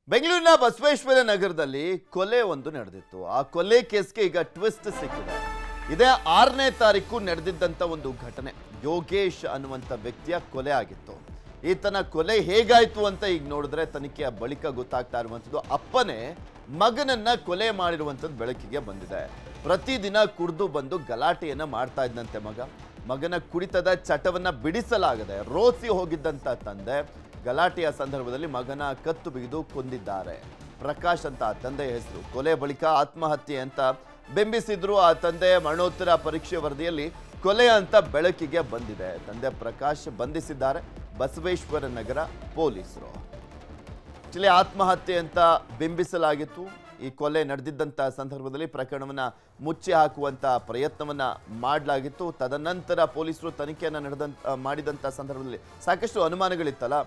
ಬೆಂಗಳೂರಿನ ಬಸವೇಶ್ವರ ನಗರದಲ್ಲಿ ಕೊಲೆ ಒಂದು ನಡೆದಿತ್ತು. ಆ ಕೊಲೆ ಕೇಸ್ಗೆ ಈಗ ಟ್ವಿಸ್ಟ್ ಸಿಕ್ಕಿದೆ. ಇದೇ 6ನೇ ತಾರೀಕು ನಡೆದಿದ್ದಂತ ಒಂದು ಘಟನೆ. ಯೋಗೇಶ್ ಅನ್ನುವಂತ ವ್ಯಕ್ತಿಯ ಕೊಲೆ ಆಗಿತ್ತು. ಈತನ ಕೊಲೆ ಹೇಗಾಯ್ತು ಅಂತ ಈಗ ನೋಡಿದ್ರೆ ತನಿಖೆಯ ಬಳಿಕ ಗೊತ್ತಾಗ್ತಾ ಇರುವಂತದ್ದು. ಅಪ್ಪನೇ ಮಗನನ್ನ ಕೊಲೆ ಮಾಡಿರುವಂತದ್ದು ಬೆಳಕಿಗೆ ಬಂದಿದೆ. ಪ್ರತಿದಿನ ಕುಡಿದು ಬಂದು ಗಲಾಟೆಯನ್ನ ಮಾಡ್ತಾ ಇದ್ದಂತೆ ಮಗನ ಕುಡಿತದ ಚಟವನ್ನ ಬಿಡಿಸಲಾಗದೆ ರೋಸಿ ಹೋಗಿದ್ದಂತ ತಂದೆ ಗಲಾಟೆಯ ಸಂದರ್ಭದಲ್ಲಿ ಮಗನ ಕತ್ತು ಬಿಗಿದು ಕೊಂದಿದ್ದಾರೆ. ಪ್ರಕಾಶ್ ಅಂತ ತಂದೆಯ ಹೆಸರು. ಕೊಲೆ ಬಳಿಕ ಆತ್ಮಹತ್ಯೆ ಅಂತ ಬಿಂಬಿಸಿದ್ರು. ಆ ತಂದೆ ಮರಣೋತ್ತರ ಪರೀಕ್ಷೆ ವರದಿಯಲ್ಲಿ ಕೊಲೆ ಅಂತ ಬೆಳಕಿಗೆ ಬಂದಿದೆ. ತಂದೆ ಪ್ರಕಾಶ್ ಬಂಧಿಸಿದ್ದಾರೆ ಬಸವೇಶ್ವರ ನಗರ ಪೊಲೀಸರು. ಆತ್ಮಹತ್ಯೆ ಅಂತ ಬಿಂಬಿಸಲಾಗಿತ್ತು. ಈ ಕೊಲೆ ನಡೆದಿದ್ದಂಥ ಸಂದರ್ಭದಲ್ಲಿ ಪ್ರಕರಣವನ್ನ ಮುಚ್ಚಿ ಹಾಕುವಂತ ಪ್ರಯತ್ನವನ್ನ ಮಾಡಲಾಗಿತ್ತು. ತದನಂತರ ಪೊಲೀಸರು ತನಿಖೆಯನ್ನ ಮಾಡಿದಂಥ ಸಂದರ್ಭದಲ್ಲಿ ಸಾಕಷ್ಟು ಅನುಮಾನಗಳಿತ್ತಲ್ಲ.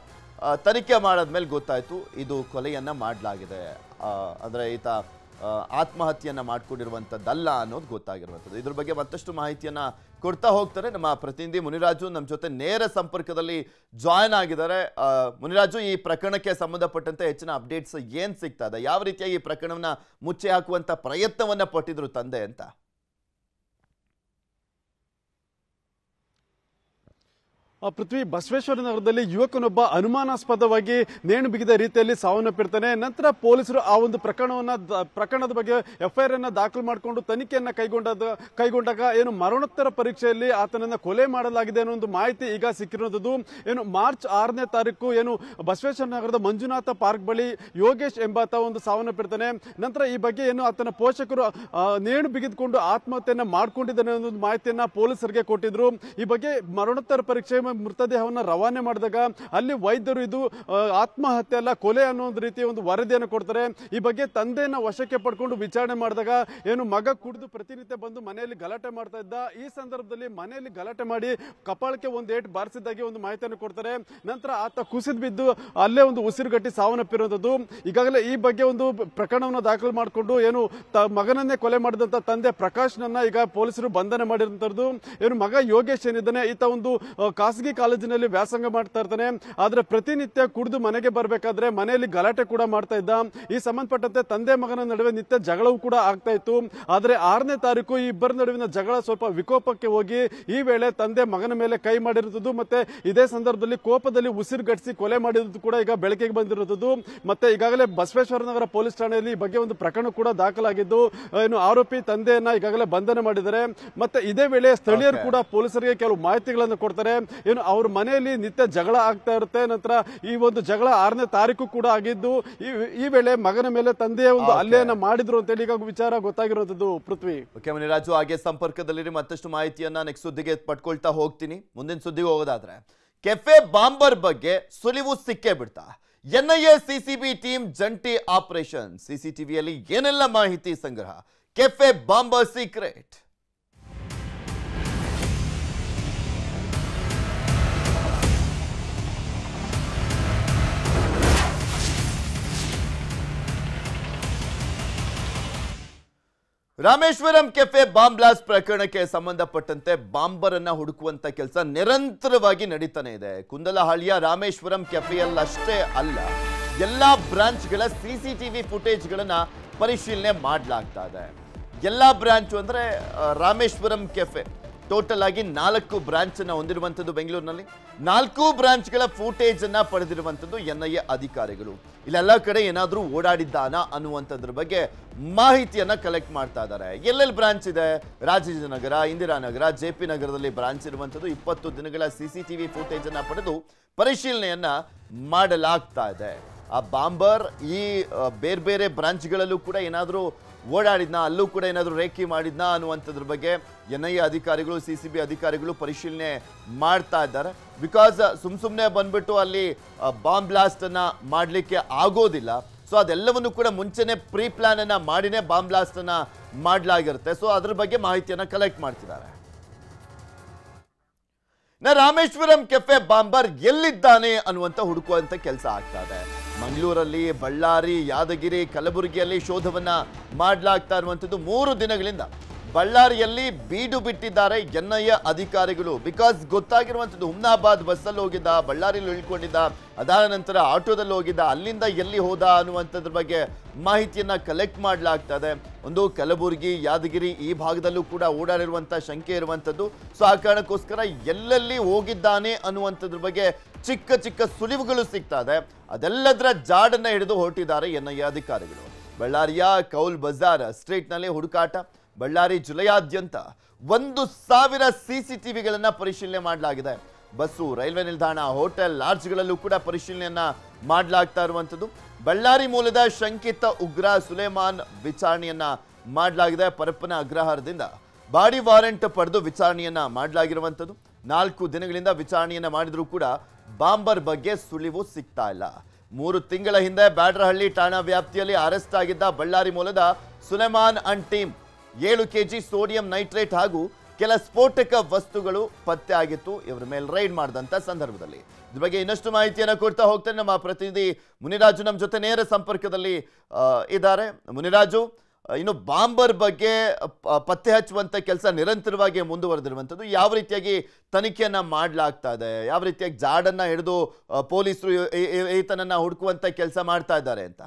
ತನಿಖೆ ಮಾಡಾದ್ಮೇಲೆ ಗೊತ್ತಾಯ್ತು ಇದು ಕೊಲೆಯನ್ನ ಮಾಡಲಾಗಿದೆ. ಅಂದ್ರೆ ಈತ ಆತ್ಮಹತ್ಯೆಯನ್ನ ಮಾಡ್ಕೊಂಡಿರುವಂಥದ್ದಲ್ಲ ಅನ್ನೋದು ಗೊತ್ತಾಗಿರುವಂಥದ್ದು. ಇದ್ರ ಬಗ್ಗೆ ಮತ್ತಷ್ಟು ಮಾಹಿತಿಯನ್ನ ಕೊಡ್ತಾ ಹೋಗ್ತಾರೆ ನಮ್ಮ ಪ್ರತಿನಿಧಿ ಮುನಿರಾಜು. ನಮ್ಮ ಜೊತೆ ನೇರ ಸಂಪರ್ಕದಲ್ಲಿ ಜಾಯ್ನ್ ಆಗಿದ್ದಾರೆ. ಮುನಿರಾಜು, ಈ ಪ್ರಕರಣಕ್ಕೆ ಸಂಬಂಧಪಟ್ಟಂತೆ ಹೆಚ್ಚಿನ ಅಪ್ಡೇಟ್ಸ್ ಏನ್ ಸಿಗ್ತಾ ಇದೆ? ಯಾವ ರೀತಿಯಾಗಿ ಈ ಪ್ರಕರಣವನ್ನ ಮುಚ್ಚಿ ಹಾಕುವಂತ ಪ್ರಯತ್ನವನ್ನ ಪಟ್ಟಿದ್ರು ತಂದೆ ಅಂತ? ಪೃಥ್ವಿ, ಬಸವೇಶ್ವರ ನಗರದಲ್ಲಿ ಯುವಕನೊಬ್ಬ ಅನುಮಾನಾಸ್ಪದವಾಗಿ ನೇಣು ಬಿಗಿದ ರೀತಿಯಲ್ಲಿ ಸಾವನ್ನಪ್ಪಿರ್ತಾನೆ. ನಂತರ ಪೊಲೀಸರು ಆ ಒಂದು ಪ್ರಕರಣದ ಬಗ್ಗೆ ಎಫ್ಐಆರ್ ಅನ್ನ ದಾಖಲು ಮಾಡಿಕೊಂಡು ತನಿಖೆಯನ್ನ ಕೈಗೊಂಡಾಗ ಏನು ಮರಣೋತ್ತರ ಪರೀಕ್ಷೆಯಲ್ಲಿ ಆತನನ್ನ ಕೊಲೆ ಮಾಡಲಾಗಿದೆ ಅನ್ನೋ ಒಂದು ಮಾಹಿತಿ ಈಗ ಸಿಕ್ಕಿರುವಂತದ್ದು. ಏನು ಮಾರ್ಚ್ 6ನೇ ತಾರೀಕು ಏನು ಬಸವೇಶ್ವರ ನಗರದ ಮಂಜುನಾಥ ಪಾರ್ಕ್ ಬಳಿ ಯೋಗೇಶ್ ಎಂಬಾತ ಒಂದು ಸಾವನ್ನಪ್ಪಿರ್ತಾನೆ. ನಂತರ ಈ ಬಗ್ಗೆ ಏನು ಆತನ ಪೋಷಕರು ನೇಣು ಬಿಗಿದುಕೊಂಡು ಆತ್ಮಹತ್ಯೆಯನ್ನ ಮಾಡ್ಕೊಂಡಿದ್ದಾನೆ ಅನ್ನೋ ಒಂದು ಮಾಹಿತಿಯನ್ನ ಪೊಲೀಸರಿಗೆ ಕೊಟ್ಟಿದ್ರು. ಈ ಬಗ್ಗೆ ಮರಣೋತ್ತರ ಪರೀಕ್ಷೆ ಮೃತದೇಹವನ್ನ ರವಾನೆ ಮಾಡಿದಾಗ ಅಲ್ಲಿ ವೈದ್ಯರು ಇದು ಆತ್ಮಹತ್ಯೆ ಅಲ್ಲ ಕೊಲೆ ಅನ್ನೋ ಒಂದು ರೀತಿಯ ಒಂದು ವರದಿಯನ್ನು ಕೊಡ್ತಾರೆ. ಈ ಬಗ್ಗೆ ತಂದೆಯನ್ನ ವಶಕ್ಕೆ ಪಡ್ಕೊಂಡು ವಿಚಾರಣೆ ಮಾಡಿದಾಗ ಏನು ಮಗ ಕುಡಿದು ಪ್ರತಿನಿತ್ಯ ಬಂದು ಮನೆಯಲ್ಲಿ ಗಲಾಟೆ ಮಾಡ್ತಾ ಇದ್ದ. ಈ ಸಂದರ್ಭದಲ್ಲಿ ಮನೆಯಲ್ಲಿ ಗಲಾಟೆ ಮಾಡಿ ಕಪಾಳಕ್ಕೆ ಒಂದು ಏಟು ಬಾರಿಸಿದ್ದಾಗಿ ಒಂದು ಮಾಹಿತಿಯನ್ನು ಕೊಡ್ತಾರೆ. ನಂತರ ಆತ ಕುಸಿದು ಬಿದ್ದು ಅಲ್ಲೇ ಒಂದು ಉಸಿರುಗಟ್ಟಿ ಸಾವನ್ನಪ್ಪಿರುವಂತದ್ದು. ಈಗಾಗಲೇ ಈ ಬಗ್ಗೆ ಒಂದು ಪ್ರಕರಣವನ್ನು ದಾಖಲು ಮಾಡಿಕೊಂಡು ಏನು ಮಗನನ್ನೇ ಕೊಲೆ ಮಾಡಿದಂತ ತಂದೆ ಪ್ರಕಾಶ್ನನ್ನ ಈಗ ಪೊಲೀಸರು ಬಂಧನ ಮಾಡಿರುವಂತದ್ದು. ಏನು ಮಗ ಯೋಗೇಶ್ ಏನಿದ್ದಾನೆ ಈತ ಒಂದು ಖಾಸಗಿ ಕಾಲೇಜಿನಲ್ಲಿ ವ್ಯಾಸಂಗ ಮಾಡ್ತಾ ಇರ್ತಾನೆ. ಆದ್ರೆ ಪ್ರತಿನಿತ್ಯ ಕುಡಿದು ಮನೆಗೆ ಬರಬೇಕಾದ್ರೆ ಮನೆಯಲ್ಲಿ ಗಲಾಟೆ ಕೂಡ ಮಾಡ್ತಾ ಇದ್ದ. ಈ ಸಂಬಂಧಪಟ್ಟಂತೆ ತಂದೆ ಮಗನ ನಡುವೆ ನಿತ್ಯ ಜಗಳವೂ ಕೂಡ ಆಗ್ತಾ ಇತ್ತು. ಆದ್ರೆ 6ನೇ ತಾರೀಕು ಈ ಇಬ್ಬರ ನಡುವಿನ ಜಗಳ ಸ್ವಲ್ಪ ವಿಕೋಪಕ್ಕೆ ಹೋಗಿ ಈ ವೇಳೆ ತಂದೆ ಮಗನ ಮೇಲೆ ಕೈ ಮಾಡಿರುತ್ತದೆ. ಮತ್ತೆ ಇದೇ ಸಂದರ್ಭದಲ್ಲಿ ಕೋಪದಲ್ಲಿ ಉಸಿರುಗಟ್ಟಿಸಿ ಕೊಲೆ ಮಾಡಿರುವುದು ಕೂಡ ಈಗ ಬೆಳಕಿಗೆ ಬಂದಿರುತ್ತದೆ. ಮತ್ತೆ ಈಗಾಗಲೇ ಬಸವೇಶ್ವರ ನಗರ ಪೊಲೀಸ್ ಠಾಣೆಯಲ್ಲಿ ಈ ಬಗ್ಗೆ ಒಂದು ಪ್ರಕರಣ ಕೂಡ ದಾಖಲಾಗಿದ್ದು ಏನು ಆರೋಪಿ ತಂದೆಯನ್ನ ಈಗಾಗಲೇ ಬಂಧನ ಮಾಡಿದ್ದಾರೆ. ಮತ್ತೆ ಇದೇ ವೇಳೆ ಸ್ಥಳೀಯರು ಕೂಡ ಪೊಲೀಸರಿಗೆ ಕೆಲವು ಮಾಹಿತಿಗಳನ್ನು ಕೊಡ್ತಾರೆ. ಏನು ಅವ್ರ ಮನೆಯಲ್ಲಿ ನಿತ್ಯ ಜಗಳ ಆಗ್ತಾ ಇರುತ್ತೆ. ನಂತರ ಈ ಒಂದು ಜಗಳ 6ನೇ ತಾರೀಕು ಕೂಡ ಆಗಿದ್ದು ಈ ವೇಳೆ ಮಗನ ಮೇಲೆ ತಂದೆಯ ಒಂದು ಹಲ್ಲೆಯನ್ನ ಮಾಡಿದ್ರು ಅಂತ ಹೇಳಿ ಈಗ ವಿಚಾರ ಗೊತ್ತಾಗಿರೋದು. ಪೃಥ್ವಿ, ಮುನಿರಾಜು ಹಾಗೆ ಸಂಪರ್ಕದಲ್ಲಿ ಮತ್ತಷ್ಟು ಮಾಹಿತಿಯನ್ನ ನೆಕ್ಸ್ಟ್ ಸುದ್ದಿಗೆ ಪಡ್ಕೊಳ್ತಾ ಹೋಗ್ತೀನಿ. ಮುಂದಿನ ಸುದ್ದಿಗೆ ಹೋಗೋದಾದ್ರೆ ಕೆಫೆ ಬಾಂಬರ್ ಬಗ್ಗೆ ಸುಳಿವು ಸಿಕ್ಕೇ ಬಿಡ್ತಾ. ಎನ್ಐಎ ಸಿಸಿಬಿ ಟೀಮ್ ಜಂಟಿ ಆಪರೇಷನ್. ಸಿಸಿಟಿವಿಯಲ್ಲಿ ಏನೆಲ್ಲ ಮಾಹಿತಿ ಸಂಗ್ರಹ? Cafe bomber secret. Rameshwaram cafe bomb blast ಪ್ರಕರಣಕ್ಕೆ ಸಂಬಂಧಪಟ್ಟಂತೆ ಬಾಂಬರ್ ಅನ್ನ ಹುಡುಕುವಂತ ಕೆಲಸ ನಿರಂತರವಾಗಿ ನಡೀತಾನೆ ಇದೆ. ಕುಂದಲಹಳ್ಳಿಯ ರಾಮೇಶ್ವರಂ ಕೆಫೆಯಲ್ಲಷ್ಟೇ ಅಲ್ಲ, ಎಲ್ಲಾ ಬ್ರಾಂಚ್ಗಳ ಸಿಸಿಟಿವಿ ಫುಟೇಜ್ಗಳನ್ನ ಪರಿಶೀಲನೆ ಮಾಡಲಾಗ್ತಾ ಇದೆ. ಎಲ್ಲಾ ಬ್ರಾಂಚ್ ಅಂದ್ರೆ ರಾಮೇಶ್ವರಂ ಕೆಫೆ ಟೋಟಲ್ ಆಗಿ 4 ಬ್ರಾಂಚ್ ಅನ್ನ ಹೊಂದಿರುವಂತದ್ದು ಬೆಂಗಳೂರಿನಲ್ಲಿ. 4 ಬ್ರಾಂಚ್ಗಳ ಫುಟೇಜ್ ಅನ್ನ ಪಡೆದಿರುವಂತದ್ದು ಎನ್ಐಎ ಅಧಿಕಾರಿಗಳು. ಇಲ್ಲೆಲ್ಲ ಕಡೆ ಏನಾದ್ರೂ ಓಡಾಡಿದ್ದಾನ ಅನ್ನುವಂಥದ್ರ ಬಗ್ಗೆ ಮಾಹಿತಿಯನ್ನ ಕಲೆಕ್ಟ್ ಮಾಡ್ತಾ ಇದ್ದಾರೆ. ಎಲ್ಲೆಲ್ಲಿ ಬ್ರಾಂಚ್ ಇದೆ? ರಾಜಾಜಿನಗರ, ಇಂದಿರಾನಗರ, ಜೆಪಿ ನಗರದಲ್ಲಿ ಬ್ರಾಂಚ್ ಇರುವಂತದ್ದು. 20 ದಿನಗಳ ಸಿಸಿಟಿವಿ ಫುಟೇಜ್ ಅನ್ನ ಪಡೆದು ಪರಿಶೀಲನೆಯನ್ನ ಮಾಡಲಾಗ್ತಾ ಇದೆ. ಆ ಬಾಂಬರ್ ಈ ಬೇರೆ ಬೇರೆ ಬ್ರಾಂಚ್ಗಳಲ್ಲೂ ಕೂಡ ಏನಾದರೂ ಓಡಾಡಿದ್ನಾ, ಅಲ್ಲೂ ಕೂಡ ಏನಾದರೂ ರೇಖಿ ಮಾಡಿದ್ನಾ ಅನ್ನುವಂಥದ್ರ ಬಗ್ಗೆ ಎನ್ಐಎ ಅಧಿಕಾರಿಗಳು, ಸಿಸಿಬಿ ಅಧಿಕಾರಿಗಳು ಪರಿಶೀಲನೆ ಮಾಡ್ತಾ ಇದ್ದಾರೆ. ಬಿಕಾಸ್ ಸುಮ್ಮನೆ ಬಂದ್ಬಿಟ್ಟು ಅಲ್ಲಿ ಬಾಂಬ್ ಬ್ಲಾಸ್ಟ್ ಅನ್ನ ಮಾಡಲಿಕ್ಕೆ ಆಗೋದಿಲ್ಲ. ಸೊ ಅದೆಲ್ಲವನ್ನು ಕೂಡ ಮುಂಚೆನೆ ಪ್ರೀ ಪ್ಲಾನ್ ಅನ್ನ ಮಾಡಿನೇ ಬಾಂಬ್ ಬ್ಲಾಸ್ಟ್ ಅನ್ನ ಮಾಡಲಾಗಿರುತ್ತೆ. ಸೊ ಅದ್ರ ಬಗ್ಗೆ ಮಾಹಿತಿಯನ್ನ ಕಲೆಕ್ಟ್ ಮಾಡ್ತಿದ್ದಾರೆ. ರಾಮೇಶ್ವರಂ ಕೆಫೆ ಬಾಂಬರ್ ಎಲ್ಲಿದ್ದಾನೆ ಅನ್ನುವಂತ ಹುಡುಕುವಂತ ಕೆಲಸ ಆಗ್ತಾ ಇದೆ. ಮಂಗಳೂರಲ್ಲಿ, ಬಳ್ಳಾರಿ, ಯಾದಗಿರಿ, ಕಲಬುರಗಿಯಲ್ಲಿ ಶೋಧವನ್ನ ಮಾಡಲಾಗ್ತಾ ಇರುವಂತದ್ದು. 3 ದಿನಗಳಿಂದ ಬಳ್ಳಾರಿಯಲ್ಲಿ ಬೀಡು ಬಿಟ್ಟಿದ್ದಾರೆ ಎನ್ಐಎ ಅಧಿಕಾರಿಗಳು. ಬಿಕಾಸ್ ಗೊತ್ತಾಗಿರುವಂಥದ್ದು, ಹುಮ್ನಾಬಾದ್ ಬಸ್ಸಲ್ಲಿ ಹೋಗಿದ್ದ, ಬಳ್ಳಾರಿಯಲ್ಲಿ ಇಳ್ಕೊಂಡಿದ್ದ, ಅದಾದ ನಂತರ ಆಟೋದಲ್ಲಿ ಹೋಗಿದ್ದ, ಅಲ್ಲಿಂದ ಎಲ್ಲಿ ಹೋದ ಅನ್ನುವಂಥದ್ರ ಬಗ್ಗೆ ಮಾಹಿತಿಯನ್ನ ಕಲೆಕ್ಟ್ ಮಾಡಲಾಗ್ತದೆ. ಒಂದು ಕಲಬುರಗಿ, ಯಾದಗಿರಿ ಈ ಭಾಗದಲ್ಲೂ ಕೂಡ ಓಡಾಡಿರುವಂಥ ಶಂಕೆ ಇರುವಂಥದ್ದು. ಸೊ ಆ ಕಾರಣಕ್ಕೋಸ್ಕರ ಎಲ್ಲೆಲ್ಲಿ ಹೋಗಿದ್ದಾನೆ ಅನ್ನುವಂಥದ್ರ ಬಗ್ಗೆ ಚಿಕ್ಕ ಚಿಕ್ಕ ಸುಳಿವುಗಳು ಸಿಗ್ತಾ ಇದೆ. ಅದೆಲ್ಲದರ ಜಾಡನ್ನ ಹಿಡಿದು ಹೊರಟಿದ್ದಾರೆ ಎನ್ಐಎ ಅಧಿಕಾರಿಗಳು. ಬಳ್ಳಾರಿಯ ಕೌಲ್ ಬಜಾರ್ ಸ್ಟ್ರೀಟ್ನಲ್ಲಿ ಹುಡುಕಾಟ. ಬಳ್ಳಾರಿ ಜಿಲ್ಲೆಯಾದ್ಯಂತ 1,000 CCTVಗಳನ್ನ ಪರಿಶೀಲನೆ ಮಾಡಲಾಗಿದೆ. ಬಸ್ಸು, ರೈಲ್ವೆ ನಿಲ್ದಾಣ, ಹೋಟೆಲ್, ಲಾಡ್ಜ್ಗಳಲ್ಲೂ ಕೂಡ ಪರಿಶೀಲನೆಯನ್ನ ಮಾಡಲಾಗ್ತಾ ಇರುವಂಥದ್ದು. ಬಳ್ಳಾರಿ ಮೂಲದ ಶಂಕಿತ ಉಗ್ರ ಸುಲೇಮಾನ್ ವಿಚಾರಣೆಯನ್ನ ಮಾಡಲಾಗಿದೆ. ಪರಪ್ಪನ ಅಗ್ರಹಾರದಿಂದ ಬಾಡಿ ವಾರೆಂಟ್ ಪಡೆದು ವಿಚಾರಣೆಯನ್ನ ಮಾಡಲಾಗಿರುವಂಥದ್ದು. 4 ದಿನಗಳಿಂದ ವಿಚಾರಣೆಯನ್ನ ಮಾಡಿದ್ರೂ ಕೂಡ ಬಾಂಬರ್ ಬಗ್ಗೆ ಸುಳಿವು ಸಿಗ್ತಾ ಇಲ್ಲ. 3 ತಿಂಗಳ ಹಿಂದೆ ಬ್ಯಾಡ್ರಹಳ್ಳಿ ಠಾಣಾ ವ್ಯಾಪ್ತಿಯಲ್ಲಿ ಅರೆಸ್ಟ್ ಆಗಿದ್ದ ಬಳ್ಳಾರಿ ಮೂಲದ Suleman and team 7 kg sodium nitrate ಹಾಗೂ ಕೆಲ ಸ್ಫೋಟಕ ವಸ್ತುಗಳು ಪತ್ತೆ ಆಗಿತ್ತು. ಇವರ ಮೇಲೆ ರೈಡ್ ಮಾಡಿದಂತ ಸಂದರ್ಭದಲ್ಲಿ ಇದ್ರ ಬಗ್ಗೆ ಇನ್ನಷ್ಟು ಮಾಹಿತಿಯನ್ನು ಕೊಡ್ತಾ ಹೋಗ್ತಾರೆ ನಮ್ಮ ಪ್ರತಿನಿಧಿ ಮುನಿರಾಜು ನಮ್ಮ ಜೊತೆ ನೇರ ಸಂಪರ್ಕದಲ್ಲಿ ಇದ್ದಾರೆ. ಮುನಿರಾಜು, ಇನ್ನು ಬಾಂಬರ್ ಬಗ್ಗೆ ಪತ್ತೆ ಹಚ್ಚುವಂತ ಕೆಲಸ ನಿರಂತರವಾಗಿ ಮುಂದುವರೆದಿರುವಂಥದ್ದು, ಯಾವ ರೀತಿಯಾಗಿ ತನಿಖೆಯನ್ನ ಮಾಡಲಾಗ್ತಾ ಇದೆ, ಯಾವ ರೀತಿಯಾಗಿ ಜಾಡನ್ನ ಹಿಡಿದು ಪೊಲೀಸರು ಈತನನ್ನ ಹುಡುಕುವಂತ ಕೆಲಸ ಮಾಡ್ತಾ ಇದ್ದಾರೆ ಅಂತ?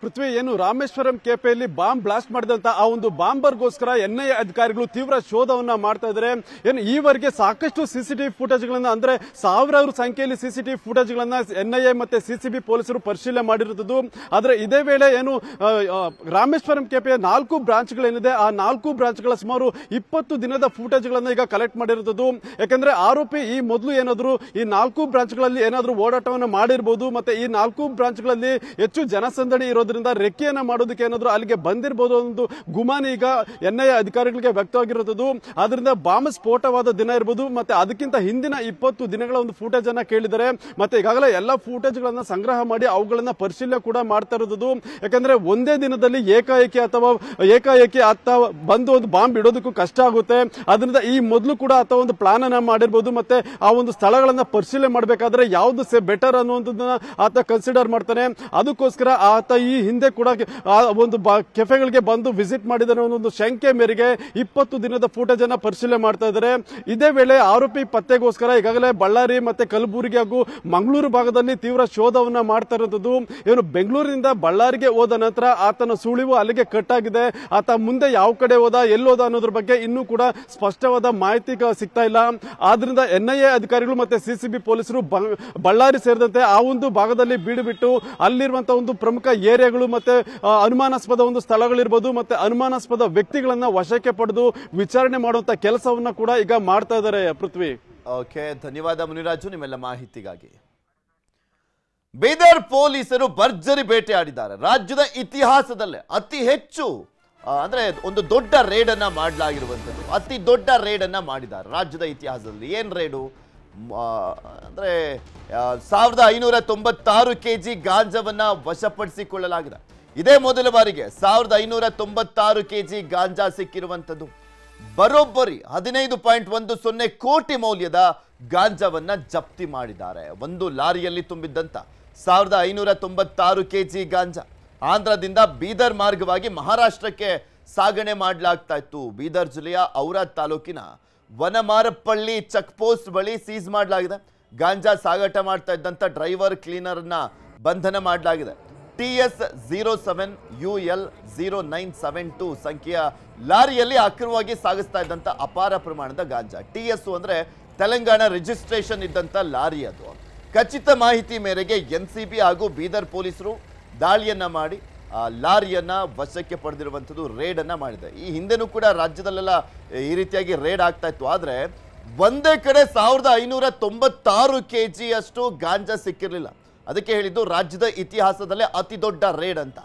ಪೃಥ್ವಿ, ಏನು ರಾಮೇಶ್ವರಂ ಕೆಪೆಯಲ್ಲಿ ಬಾಂಬ್ ಬ್ಲಾಸ್ಟ್ ಮಾಡಿದಂತ ಆ ಒಂದು ಬಾಂಬರ್ಗೋಸ್ಕರ ಎನ್ಐಎ ಅಧಿಕಾರಿಗಳು ತೀವ್ರ ಶೋಧವನ್ನ ಮಾಡ್ತಾ ಇದ್ದಾರೆ. ಏನು ಈವರೆಗೆ ಸಾಕಷ್ಟು ಸಿಸಿಟಿವಿ ಫುಟೇಜ್ಗಳನ್ನ, ಅಂದ್ರೆ ಸಾವಿರಾರು ಸಂಖ್ಯೆಯಲ್ಲಿ ಸಿಸಿಟಿವಿ ಫುಟೇಜ್ಗಳನ್ನ ಎನ್ಐಎ ಮತ್ತೆ ಸಿಸಿಬಿ ಪೊಲೀಸರು ಪರಿಶೀಲನೆ ಮಾಡಿರುತ್ತದೆ. ಆದ್ರೆ ಇದೇ ವೇಳೆ ಏನು ರಾಮೇಶ್ವರಂ ಕೆಪೆಯ 4 ಬ್ರಾಂಚ್ಗಳೇನಿದೆ, ಆ 4 ಬ್ರಾಂಚ್ಗಳ ಸುಮಾರು 20 ದಿನದ ಫುಟೇಜ್ಗಳನ್ನ ಈಗ ಕಲೆಕ್ಟ್ ಮಾಡಿರುತ್ತದೆ. ಯಾಕಂದ್ರೆ ಆರೋಪಿ ಈ ಮೊದಲು ಏನಾದ್ರು ಈ 4 ಬ್ರಾಂಚ್ಗಳಲ್ಲಿ ಏನಾದ್ರು ಓಡಾಟವನ್ನು ಮಾಡಿರಬಹುದು, ಮತ್ತೆ ಈ 4 ಬ್ರಾಂಚ್ಗಳಲ್ಲಿ ಹೆಚ್ಚು ಜನಸಂದಣಿ ಇರೋದ್ರಿಂದ ರೆಕ್ಕೆಯನ್ನ ಮಾಡೋದಕ್ಕೆ ಏನಾದ್ರು ಅಲ್ಲಿಗೆ ಬಂದಿರಬಹುದು ಒಂದು ಗುಮಾನಿ ಈಗ ಎನ್ಐಎ ಅಧಿಕಾರಿಗಳಿಗೆ ವ್ಯಕ್ತವಾಗಿರುತ್ತದೆ. ಆದ್ರಿಂದ ಬಾಂಬ್ ಸ್ಫೋಟವಾದ ದಿನ ಇರಬಹುದು, ಮತ್ತೆ ಅದಕ್ಕಿಂತ ಹಿಂದಿನ 20 ದಿನಗಳ ಒಂದು ಫುಟೇಜ್ ಅನ್ನ ಕೇಳಿದ್ದಾರೆ. ಮತ್ತೆ ಈಗಾಗಲೇ ಎಲ್ಲಾ ಫುಟೇಜ್ ಗಳನ್ನ ಸಂಗ್ರಹ ಮಾಡಿ ಅವುಗಳನ್ನ ಪರಿಶೀಲನೆ ಕೂಡ ಮಾಡ್ತಾ ಇರೋದು. ಯಾಕಂದ್ರೆ ಒಂದೇ ದಿನದಲ್ಲಿ ಏಕಾಏಕಿ ಬಂದು ಒಂದು ಬಾಂಬ್ ಇಡೋದಕ್ಕೂ ಕಷ್ಟ ಆಗುತ್ತೆ. ಅದರಿಂದ ಈ ಮೊದಲು ಕೂಡ ಆತ ಒಂದು ಪ್ಲಾನ್ ಅನ್ನ ಮಾಡಿರಬಹುದು, ಮತ್ತೆ ಆ ಒಂದು ಸ್ಥಳಗಳನ್ನ ಪರಿಶೀಲನೆ ಮಾಡಬೇಕಾದ್ರೆ ಯಾವ್ದು ಬೆಟರ್ ಅನ್ನುವಂಥದ್ದನ್ನ ಆತ ಕನ್ಸಿಡರ್ ಮಾಡ್ತಾನೆ. ಅದಕ್ಕೋಸ್ಕರ ಆತ ಈ ಹಿಂದೆ ಕೂಡ ಒಂದು ಕೆಫೆಗಳಿಗೆ ಬಂದು ವಿಸಿಟ್ ಮಾಡಿದ ಒಂದು ಶಂಕೆ ಮೇರೆಗೆ 20 ದಿನದ ಫುಟೇಜ್ ಅನ್ನ ಪರಿಶೀಲನೆ ಮಾಡ್ತಾ ಇದ್ದಾರೆ. ಇದೇ ವೇಳೆ ಆರೋಪಿ ಪತ್ತೆಗೋಸ್ಕರ ಈಗಾಗಲೇ ಬಳ್ಳಾರಿ ಮತ್ತೆ ಕಲಬುರಗಿ ಹಾಗೂ ಮಂಗಳೂರು ಭಾಗದಲ್ಲಿ ತೀವ್ರ ಶೋಧವನ್ನ ಮಾಡ್ತಾ ಇರುವಂತದ್ದು. ಏನು ಬೆಂಗಳೂರಿನಿಂದ ಬಳ್ಳಾರಿಗೆ ಹೋದ ನಂತರ ಆತನ ಸುಳಿವು ಅಲ್ಲಿಗೆ ಕಟ್ ಆಗಿದೆ. ಆತ ಮುಂದೆ ಯಾವ ಕಡೆ ಹೋದ, ಎಲ್ಲೋದ ಅನ್ನೋದ್ರ ಬಗ್ಗೆ ಇನ್ನೂ ಕೂಡ ಸ್ಪಷ್ಟವಾದ ಮಾಹಿತಿ ಸಿಗ್ತಾ ಇಲ್ಲ. ಆದ್ರಿಂದ ಎನ್ಐಎ ಅಧಿಕಾರಿಗಳು ಮತ್ತೆ ಸಿಸಿಬಿ ಪೊಲೀಸರು ಬಳ್ಳಾರಿ ಸೇರಿದಂತೆ ಆ ಒಂದು ಭಾಗದಲ್ಲಿ ಬೀಡು ಬಿಟ್ಟು ಅಲ್ಲಿರುವಂತಹ ಒಂದು ಪ್ರಮುಖ ಏರಿಯಾಗಳು ಮತ್ತೆ ಅನುಮಾನಾಸ್ಪದ ಒಂದು ಸ್ಥಳಗಳಿರ್ಬೋದು, ಮತ್ತೆ ಅನುಮಾನಾಸ್ಪದ ವ್ಯಕ್ತಿಗಳನ್ನ ವಶಕ್ಕೆ ಪಡೆದು ವಿಚಾರಣೆ ಮಾಡುವಂತ ಕೆಲಸವನ್ನ ಕೂಡ ಈಗ ಮಾಡ್ತಾ ಇದ್ದಾರೆ. ಪೃಥ್ವಿ, ಓಕೆ, ಧನ್ಯವಾದ ಮುನಿರಾಜು ನಿಮ್ಮೆಲ್ಲ ಮಾಹಿತಿಗಾಗಿ. ಬೀದರ್ ಪೊಲೀಸರು ಭರ್ಜರಿ ಬೇಟೆಯಾಡಿದ್ದಾರೆ. ರಾಜ್ಯದ ಇತಿಹಾಸದಲ್ಲೇ ಅತಿ ಹೆಚ್ಚು ಅಂದ್ರೆ ಒಂದು ದೊಡ್ಡ ರೇಡ್ ಅನ್ನ ಮಾಡಲಾಗಿರುವಂಥದ್ದು, ಅತಿ ದೊಡ್ಡ ರೇಡ್ ಅನ್ನ ಮಾಡಿದ್ದಾರೆ ರಾಜ್ಯದ ಇತಿಹಾಸದಲ್ಲಿ. ಏನ್ ರೇಡು ಅಂದ್ರೆ 1596 kg ಗಾಂಜಾವನ್ನ ವಶಪಡಿಸಿಕೊಳ್ಳಲಾಗಿದೆ. ಇದೇ ಮೊದಲ ಬಾರಿಗೆ 1596 kg ಗಾಂಜಾ ಸಿಕ್ಕಿರುವಂಥದ್ದು. ಬರೋಬ್ಬರಿ 15.10 ಕೋಟಿ ಮೌಲ್ಯದ ಗಾಂಜಾವನ್ನ ಜಪ್ತಿ ಮಾಡಿದ್ದಾರೆ. ಒಂದು ಲಾರಿಯಲ್ಲಿ ತುಂಬಿದ್ದಂತ 1596 kg ಗಾಂಜಾ ಆಂಧ್ರದಿಂದ ಬೀದರ್ ಮಾರ್ಗವಾಗಿ ಮಹಾರಾಷ್ಟ್ರಕ್ಕೆ ಸಾಗಣೆ ಮಾಡಲಾಗ್ತಾ ಇತ್ತು. ಬೀದರ್ ಜಿಲ್ಲೆಯ ಔರಾದ್ ತಾಲೂಕಿನ ವನಮಾರಪಳ್ಳಿ ಚೆಕ್ ಪೋಸ್ಟ್ ಬಳಿ ಸೀಸ್ ಮಾಡಲಾಗಿದೆ. ಗಾಂಜಾ ಸಾಗಾಟ ಮಾಡ್ತಾ ಇದ್ದಂತ ಡ್ರೈವರ್ ಕ್ಲೀನರ್ ಅನ್ನ ಬಂಧನ ಮಾಡಲಾಗಿದೆ. TS07UL0972 ಸಂಖ್ಯೆಯ ಲಾರಿಯಲ್ಲಿ ಅಕ್ರಮವಾಗಿ ಸಾಗಿಸ್ತಾ ಇದ್ದಂತ ಅಪಾರ ಪ್ರಮಾಣದ ಗಾಂಜಾ. TS ಅಂದ್ರೆ ತೆಲಂಗಾಣ ರಿಜಿಸ್ಟ್ರೇಷನ್ ಇದ್ದಂತ ಲಾರಿ ಅದು. ಖಚಿತ ಮಾಹಿತಿ ಮೇರೆಗೆ NCB ಹಾಗೂ ಬೀದರ್ ಪೊಲೀಸರು ದಾಳಿಯನ್ನ ಮಾಡಿ ಲಾರಿಯನ್ನ ವಶಕ್ಕೆ ಪಡೆದಿರುವಂಥದ್ದು, ರೇಡ್ ಅನ್ನ ಮಾಡಿದೆ. ಈ ಹಿಂದೆನೂ ಕೂಡ ರಾಜ್ಯದಲ್ಲೆಲ್ಲ ಈ ರೀತಿಯಾಗಿ ರೇಡ್ ಆಗ್ತಾ ಇತ್ತು. ಆದ್ರೆ ಒಂದೇ ಕಡೆ 1596 kg ಅಷ್ಟು ಗಾಂಜಾ ಸಿಕ್ಕಿರಲಿಲ್ಲ. ಅದಕ್ಕೆ ಹೇಳಿದ್ದು ರಾಜ್ಯದ ಇತಿಹಾಸದಲ್ಲೇ ಅತಿ ದೊಡ್ಡ ರೇಡ್ ಅಂತ.